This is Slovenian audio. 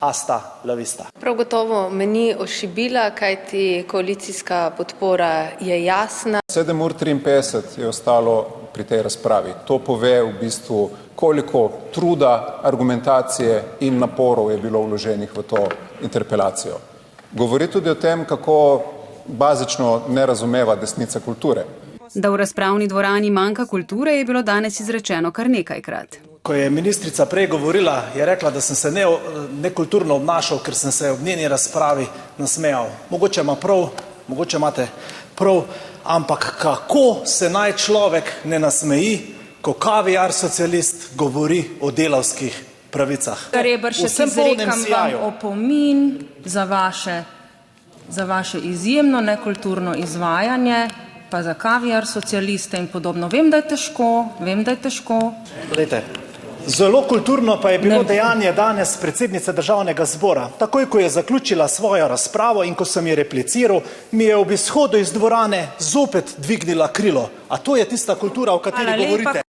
Hasta la vista. Prav gotovo me ni ošibila, kajti koalicijska podpora je jasna. 7:53 je ostalo pri tej razpravi. To pove v bistvu, koliko truda, argumentacije in naporov je bilo vloženih v to interpelacijo. Govori tudi o tem, kako bazično ne razumeva desnica kulture. Da v razpravni dvorani manjka kulture, je bilo danes izrečeno kar nekajkrat. Ko je ministrica prej govorila, je rekla, da sem se nekulturno obnašal, ker sem se ob njeni razpravi nasmejal. Mogoče ima prav, mogoče imate prav, ampak kako se naj človek ne nasmeji, ko kaviar socialist govori o delavskih pravicah. Reberšek, izrekam vam opomin za vaše izjemno nekulturno izvajanje, pa za kaviar socialiste in podobno. Vem, da je težko. Glejte, zelo kulturno pa je bilo dejanje danes predsednice Državnega zbora. Takoj, ko je zaključila svojo razpravo in ko sem ji repliciral, mi je ob izhodu iz dvorane zopet dvignila krilo. A to je tista kultura, o kateri govorite?